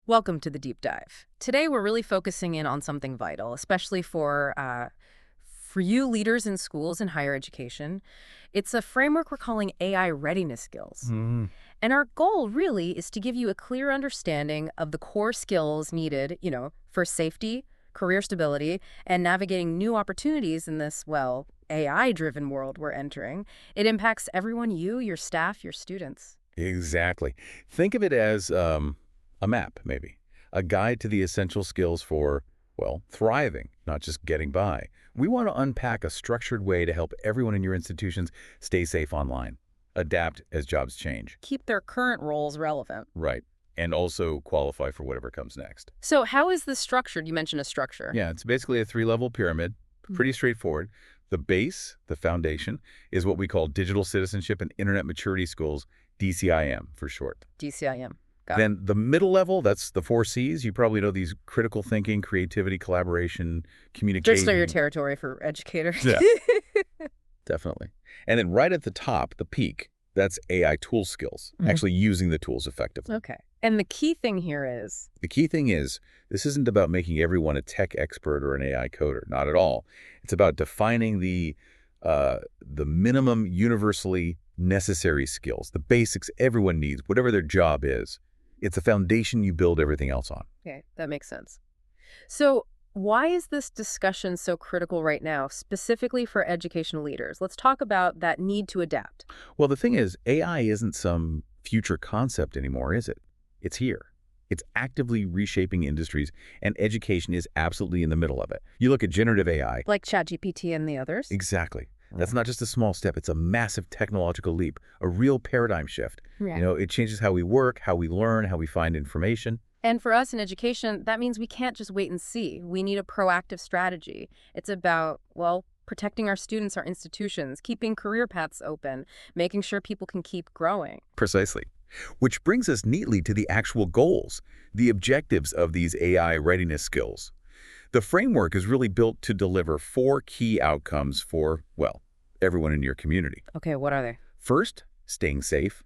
Welcome to the deep dive. Today we're really focusing in on something vital, especially for you leaders in schools and higher education. It's a framework we're calling AI Readiness Skills. Mm, And our goal really is to give you a clear understanding of the core skills needed, for safety, career stability, and navigating new opportunities in this, well, AI-driven world we're entering. It impacts everyone, you, your staff, your students. exactly. Think of it as a map, maybe. A guide to the essential skills for, well, thriving, not just getting by. We want to unpack a structured way to help everyone in your institutions stay safe online, adapt as jobs change. Keep their current roles relevant. Right. And also qualify for whatever comes next. So how is this structured? You mentioned a structure. Yeah, it's basically a three-level pyramid, pretty straightforward. The base, the foundation, is what we call Digital Citizenship and Internet Maturity Schools, DCIM for short. DCIM. Got it. Then the middle level, that's the 4 Cs. You probably know these: critical thinking, creativity, collaboration, communication. Just know your territory for educators. Yeah. Definitely. And then right at the top, the peak, that's AI tool skills, actually using the tools effectively. Okay. And the key thing here is, The key thing is, this isn't about making everyone a tech expert or an AI coder. Not at all. It's about defining the minimum universally necessary skills, the basics everyone needs, whatever their job is. It's a foundation you build everything else on. okay, that makes sense. So why is this discussion so critical right now, specifically for educational leaders? Let's talk about that need to adapt. Well, the thing is, AI isn't some future concept anymore, is it? It's here. It's actively reshaping industries, and education is absolutely in the middle of it. You look at generative AI. Like ChatGPT and the others? Exactly. That's not just a small step. It's a massive technological leap, a real paradigm shift. Yeah. It changes how we work, how we learn, how we find information. And for us in education, that means we can't just wait and see. We need a proactive strategy. It's about, well, protecting our students, our institutions, keeping career paths open, making sure people can keep growing. Precisely. Which brings us neatly to the actual goals, the objectives of these AI readiness skills. The framework is really built to deliver 4 key outcomes for, well, everyone in your community. Okay, what are they? First, staying safe.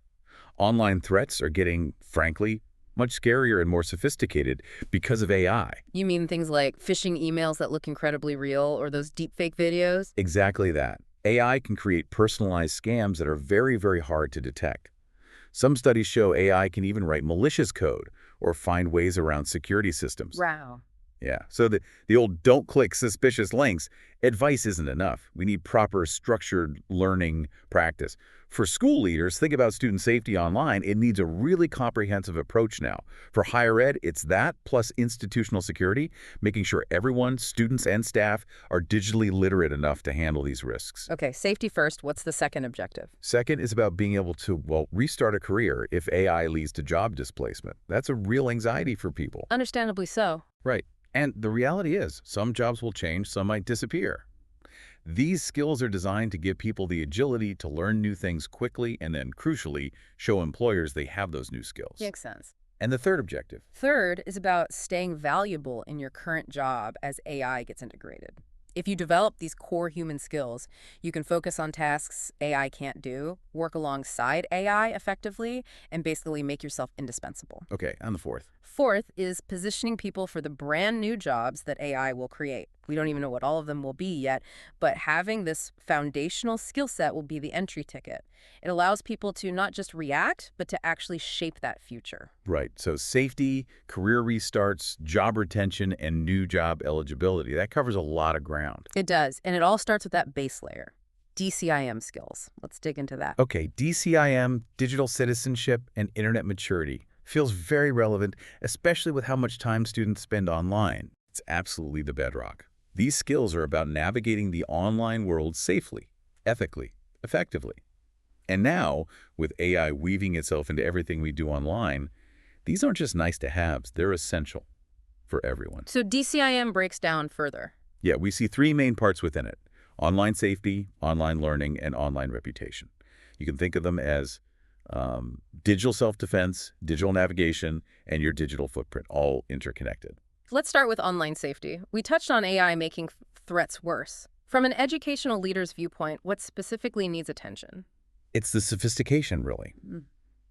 Online threats are getting, frankly, much scarier and more sophisticated because of AI. You mean things like phishing emails that look incredibly real or those deepfake videos? Exactly that. AI can create personalized scams that are very, very hard to detect. Some studies show AI can even write malicious code or find ways around security systems. Wow. Yeah, so the old don't click suspicious links advice isn't enough. We need proper structured learning practice. For school leaders, think about student safety online. It needs a really comprehensive approach now. For higher ed, it's that plus institutional security, making sure everyone, students and staff, are digitally literate enough to handle these risks. Okay, safety first. What's the second objective? Second is about being able to, well, restart a career if AI leads to job displacement. That's a real anxiety for people. Understandably so. Right. And the reality is, some jobs will change, some might disappear. These skills are designed to give people the agility to learn new things quickly and then, crucially, show employers they have those new skills. Makes sense. And the third objective. Third is about staying valuable in your current job as AI gets integrated. If you develop these core human skills, you can focus on tasks AI can't do, work alongside AI effectively, and basically make yourself indispensable. Okay, and the fourth. Fourth is positioning people for the brand new jobs that AI will create. We don't even know what all of them will be yet, but having this foundational skill set will be the entry ticket. It allows people to not just react, but to actually shape that future. Right. So safety, career restarts, job retention, and new job eligibility. That covers a lot of ground. It does, and it all starts with that base layer. DCIM skills. Let's dig into that. Okay, DCIM, Digital Citizenship and Internet Maturity, feels very relevant, especially with how much time students spend online. It's absolutely the bedrock. These skills are about navigating the online world safely, ethically, effectively. And now, with AI weaving itself into everything we do online, these aren't just nice-to-haves, they're essential for everyone. So DCIM breaks down further. Yeah, we see 3 main parts within it: online safety, online learning, and online reputation. You can think of them as digital self-defense, digital navigation, and your digital footprint, all interconnected. Let's start with online safety. We touched on AI making threats worse. From an educational leader's viewpoint, what specifically needs attention? It's the sophistication, really. Mm.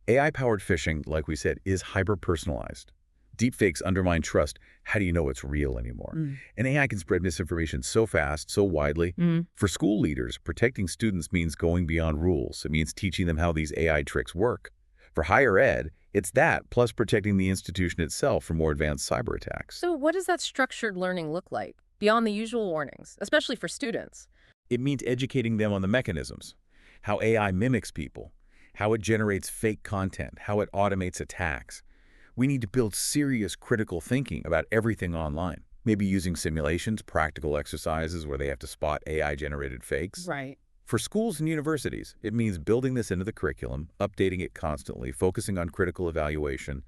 AI-powered phishing, like we said, is hyper-personalized. Deepfakes undermine trust. How do you know it's real anymore? Mm. And AI can spread misinformation so fast, so widely. Mm. For school leaders, protecting students means going beyond rules. It means teaching them how these AI tricks work. For higher ed, it's that, plus protecting the institution itself from more advanced cyber attacks. So what does that structured learning look like, beyond the usual warnings, especially for students? It means educating them on the mechanisms, how AI mimics people, how it generates fake content, how it automates attacks. We need to build serious critical thinking about everything online, maybe using simulations, practical exercises where they have to spot AI-generated fakes. Right. For schools and universities, it means building this into the curriculum, updating it constantly, focusing on critical evaluation,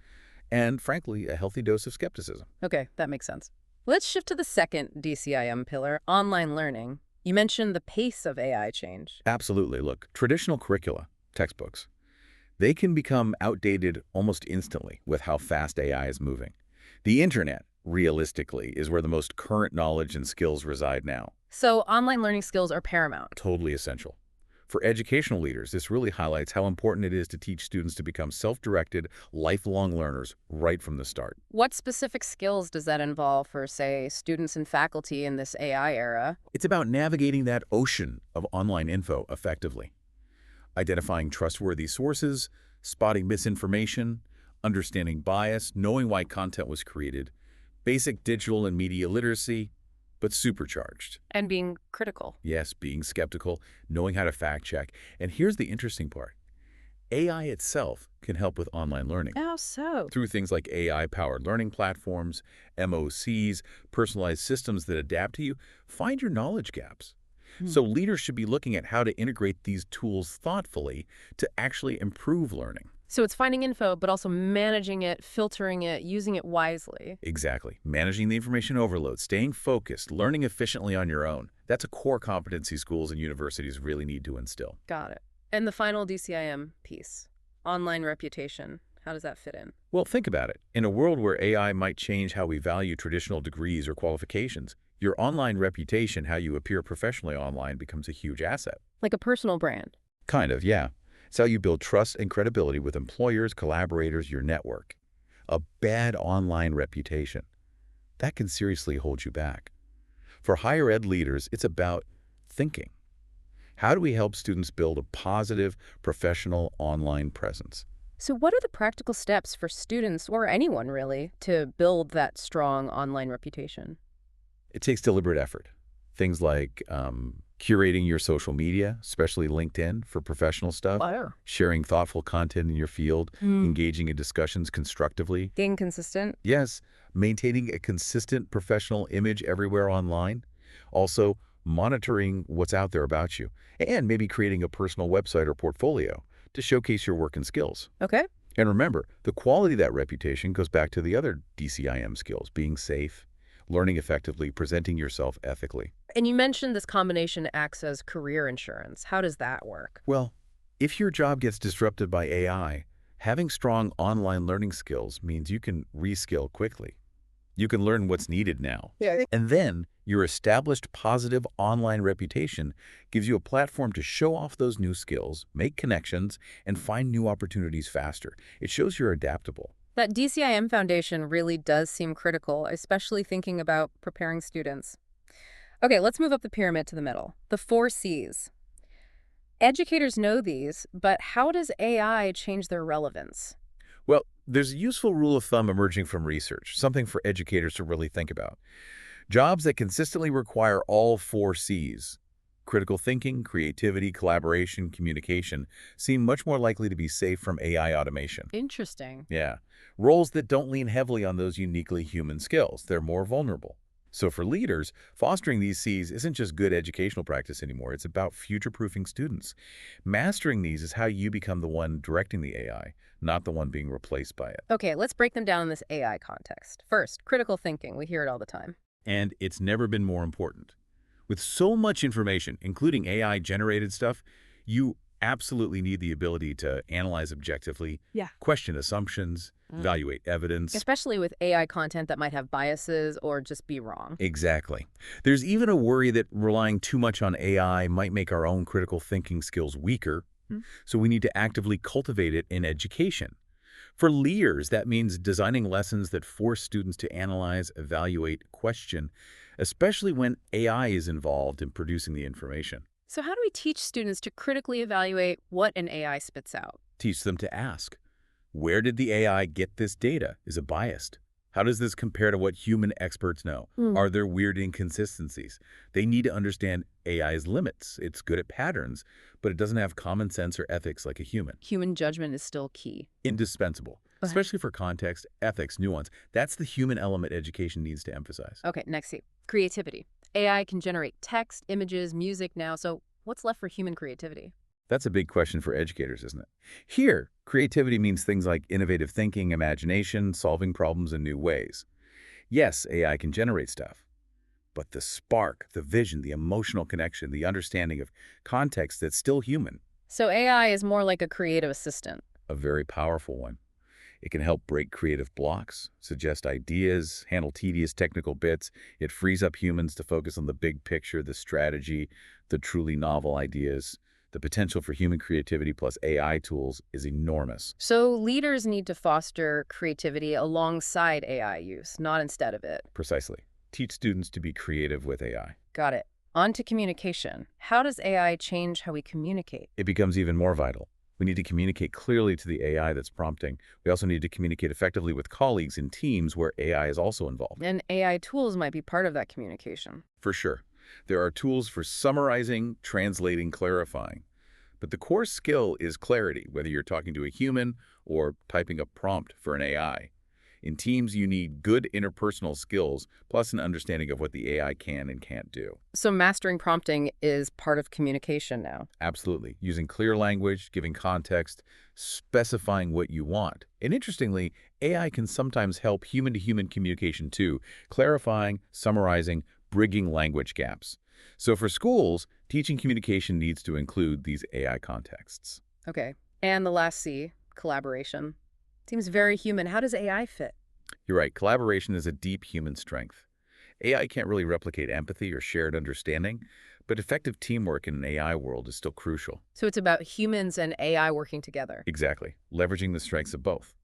and, frankly, a healthy dose of skepticism. Okay, that makes sense. Let's shift to the second DCIM pillar, online learning. You mentioned the pace of AI change. Absolutely. Look, traditional curricula, textbooks, they can become outdated almost instantly with how fast AI is moving. The internet, realistically, is where the most current knowledge and skills reside now. So online learning skills are paramount. Totally essential. For educational leaders, this really highlights how important it is to teach students to become self-directed, lifelong learners right from the start. What specific skills does that involve for, say, students and faculty in this AI era? It's about navigating that ocean of online info effectively. Identifying trustworthy sources, spotting misinformation, understanding bias, knowing why content was created, basic digital and media literacy, but supercharged. And being critical. Yes, being skeptical, knowing how to fact check. And here's the interesting part. AI itself can help with online learning How so? through things like AI-powered learning platforms, MOCs, personalized systems that adapt to you. Find your knowledge gaps. So leaders should be looking at how to integrate these tools thoughtfully to actually improve learning. So it's finding info, but also managing it, filtering it, using it wisely. Exactly. Managing the information overload, staying focused, learning efficiently on your own. That's a core competency schools and universities really need to instill. Got it. And the final DCIM piece, online reputation. How does that fit in? Well, think about it. In a world where AI might change how we value traditional degrees or qualifications, your online reputation, how you appear professionally online, becomes a huge asset. Like a personal brand. Kind of, yeah. It's how you build trust and credibility with employers, collaborators, your network. A bad online reputation, that can seriously hold you back. For higher ed leaders, it's about thinking. How do we help students build a positive, professional online presence? So what are the practical steps for students, or anyone really, to build that strong online reputation? It takes deliberate effort. Things like curating your social media, especially LinkedIn for professional stuff, Fire. sharing thoughtful content in your field, engaging in discussions constructively. Being consistent. Yes, maintaining a consistent professional image everywhere online. Also, monitoring what's out there about you, and maybe creating a personal website or portfolio to showcase your work and skills. Okay. And remember, the quality of that reputation goes back to the other DCIM skills, being safe, learning effectively, presenting yourself ethically. And you mentioned this combination acts as career insurance. How does that work? Well, if your job gets disrupted by AI, having strong online learning skills means you can reskill quickly. You can learn what's needed now. Yeah. And then your established positive online reputation gives you a platform to show off those new skills, make connections, and find new opportunities faster. It shows you're adaptable. That DCIM foundation really does seem critical, especially thinking about preparing students. Okay, let's move up the pyramid to the middle. The 4 C's. Educators know these, but how does AI change their relevance? Well, there's a useful rule of thumb emerging from research, something for educators to really think about. Jobs that consistently require all 4 C's, critical thinking, creativity, collaboration, communication, seem much more likely to be safe from AI automation. Interesting. Yeah. Roles that don't lean heavily on those uniquely human skills, they're more vulnerable. So for leaders, fostering these C's isn't just good educational practice anymore. It's about future-proofing students. Mastering these is how you become the one directing the AI, not the one being replaced by it. Okay, let's break them down in this AI context. First, critical thinking. We hear it all the time. And it's never been more important. With so much information, including AI-generated stuff, you absolutely need the ability to analyze objectively, question assumptions, evaluate evidence. Especially with AI content that might have biases or just be wrong. Exactly. There's even a worry that relying too much on AI might make our own critical thinking skills weaker, so we need to actively cultivate it in education. For leaders, that means designing lessons that force students to analyze, evaluate, question, especially when AI is involved in producing the information. So how do we teach students to critically evaluate what an AI spits out? Teach them to ask, where did the AI get this data? Is it biased? How does this compare to what human experts know? Hmm. Are there weird inconsistencies? They need to understand AI's limits. It's good at patterns, but it doesn't have common sense or ethics like a human. Human judgment is still key. Indispensable, Okay. especially for context, ethics, nuance. That's the human element education needs to emphasize. Okay, next C. Creativity. AI can generate text, images, music now, so what's left for human creativity? That's a big question for educators, isn't it? Here, creativity means things like innovative thinking, imagination, solving problems in new ways. Yes, AI can generate stuff, but the spark, the vision, the emotional connection, the understanding of context that's still human, So AI is more like a creative assistant. a very powerful one. It can help break creative blocks, suggest ideas, handle tedious technical bits. It frees up humans to focus on the big picture, the strategy, the truly novel ideas. The potential for human creativity plus AI tools is enormous. So leaders need to foster creativity alongside AI use, not instead of it. Precisely. Teach students to be creative with AI. Got it. On to communication. How does AI change how we communicate? It becomes even more vital. We need to communicate clearly to the AI that's prompting. We also need to communicate effectively with colleagues in teams where AI is also involved. And AI tools might be part of that communication. For sure. There are tools for summarizing, translating, clarifying. But the core skill is clarity, whether you're talking to a human or typing a prompt for an AI. In teams, you need good interpersonal skills, plus an understanding of what the AI can and can't do. So mastering prompting is part of communication now. Absolutely. Using clear language, giving context, specifying what you want. And interestingly, AI can sometimes help human-to-human communication too, clarifying, summarizing, bridging language gaps. So for schools, teaching communication needs to include these AI contexts. Okay. And the last C, collaboration. Seems very human. How does AI fit? You're right, collaboration is a deep human strength. AI can't really replicate empathy or shared understanding, but effective teamwork in an AI world is still crucial. So it's about humans and AI working together. Exactly, leveraging the strengths of both.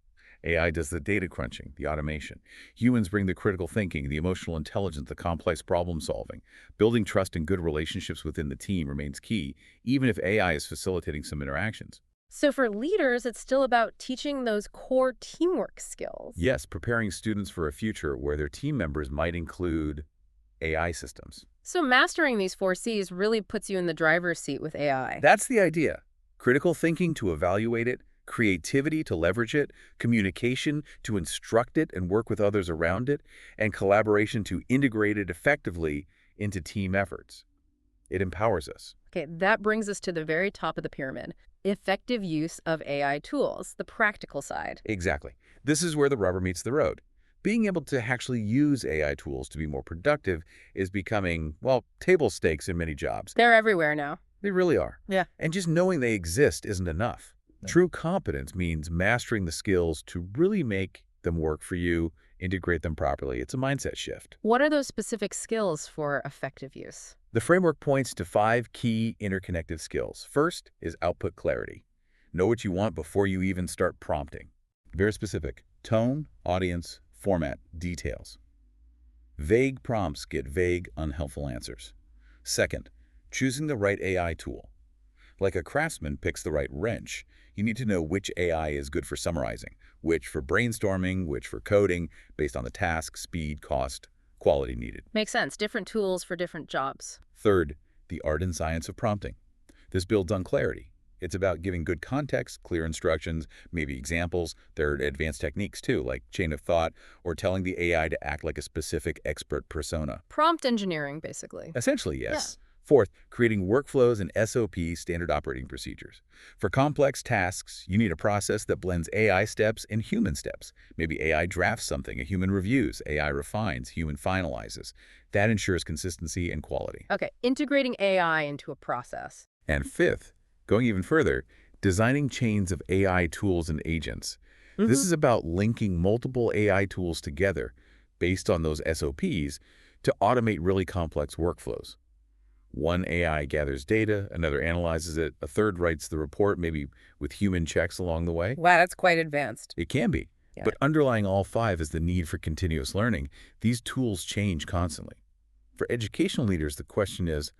AI does the data crunching, the automation. Humans bring the critical thinking, the emotional intelligence, the complex problem solving. Building trust and good relationships within the team remains key, even if AI is facilitating some interactions. So for leaders, it's still about teaching those core teamwork skills. Yes, preparing students for a future where their team members might include AI systems. So mastering these four C's really puts you in the driver's seat with AI. That's the idea. Critical thinking to evaluate it, creativity to leverage it, communication to instruct it and work with others around it, and collaboration to integrate it effectively into team efforts. It empowers us. Okay, that brings us to the very top of the pyramid. Effective use of AI tools, the practical side. Exactly. This is where the rubber meets the road. Being able to actually use AI tools to be more productive is becoming, well, table stakes in many jobs. They're everywhere now. They really are. Yeah. And just knowing they exist isn't enough. True competence means mastering the skills to really make them work for you, integrate them properly. It's a mindset shift. What are those specific skills for effective use? The framework points to 5 key interconnected skills. First is output clarity. Know what you want before you even start prompting. Very specific. Tone, audience, format, details. Vague prompts get vague, unhelpful answers. Second, choosing the right AI tool. Like a craftsman picks the right wrench, you need to know which AI is good for summarizing, which for brainstorming, which for coding, based on the task, speed, cost, quality needed. Makes sense. Different tools for different jobs. Third, the art and science of prompting. This builds on clarity. It's about giving good context, clear instructions, maybe examples. There are advanced techniques too, like chain of thought, or telling the AI to act like a specific expert persona. Prompt engineering, basically. Essentially, yes. Fourth, creating workflows and SOP, standard operating procedures. For complex tasks, you need a process that blends AI steps and human steps. Maybe AI drafts something, a human reviews, AI refines, human finalizes. That ensures consistency and quality. Okay, integrating AI into a process. And fifth, going even further, designing chains of AI tools and agents. This is about linking multiple AI tools together based on those SOPs to automate really complex workflows. One AI gathers data, another analyzes it, a third writes the report, maybe with human checks along the way. Wow, that's quite advanced. It can be. Yeah. But underlying all five is the need for continuous learning. These tools change constantly. For educational leaders, the question is,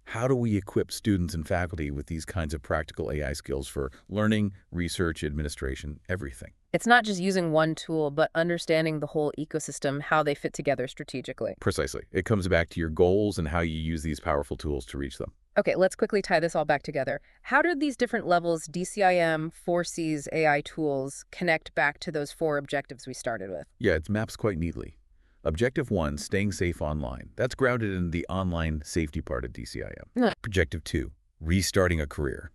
how do we equip students and faculty with these kinds of practical AI skills for learning, research, administration, everything? It's not just using one tool, but understanding the whole ecosystem, how they fit together strategically. Precisely. It comes back to your goals and how you use these powerful tools to reach them. Okay, let's quickly tie this all back together. How do these different levels, DCIM, 4Cs, AI tools, connect back to those four objectives we started with? Yeah, it maps quite neatly. Objective 1, staying safe online. That's grounded in the online safety part of DCIM. Yeah. Objective 2, restarting a career.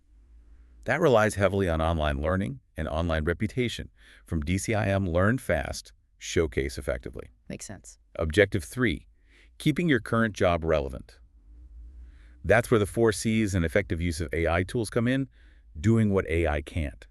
That relies heavily on online learning and online reputation. From DCIM, learn fast, showcase effectively. Makes sense. Objective 3, keeping your current job relevant. That's where the 4Cs and effective use of AI tools come in, doing what AI can't,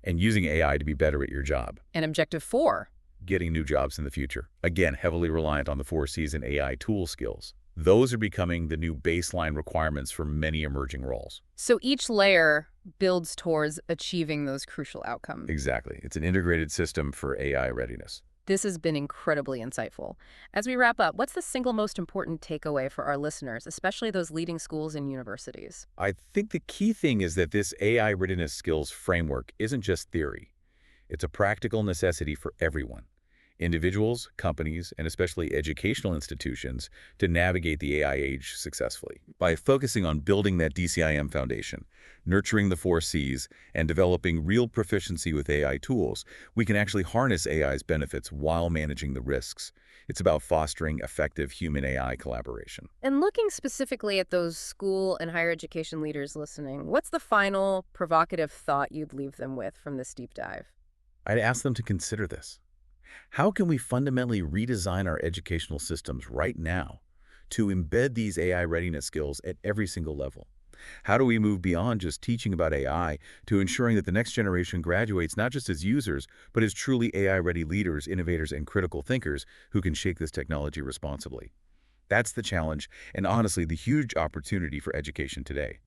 and using AI to be better at your job. And objective 4. Getting new jobs in the future. Again, heavily reliant on the 4Cs and AI tool skills. Those are becoming the new baseline requirements for many emerging roles. So each layer builds towards achieving those crucial outcomes. Exactly. It's an integrated system for AI readiness. This has been incredibly insightful. As we wrap up, what's the single most important takeaway for our listeners, especially those leading schools and universities? I think the key thing is that this AI readiness skills framework isn't just theory. It's a practical necessity for everyone. Individuals, companies, and especially educational institutions to navigate the AI age successfully. By focusing on building that DCIM foundation, nurturing the 4Cs, and developing real proficiency with AI tools, we can actually harness AI's benefits while managing the risks. It's about fostering effective human-AI collaboration. And looking specifically at those school and higher education leaders listening, what's the final provocative thought you'd leave them with from this deep dive? I'd ask them to consider this. How can we fundamentally redesign our educational systems right now to embed these AI readiness skills at every single level? How do we move beyond just teaching about AI to ensuring that the next generation graduates not just as users, but as truly AI-ready leaders, innovators, and critical thinkers who can shape this technology responsibly? That's the challenge, and honestly, the huge opportunity for education today.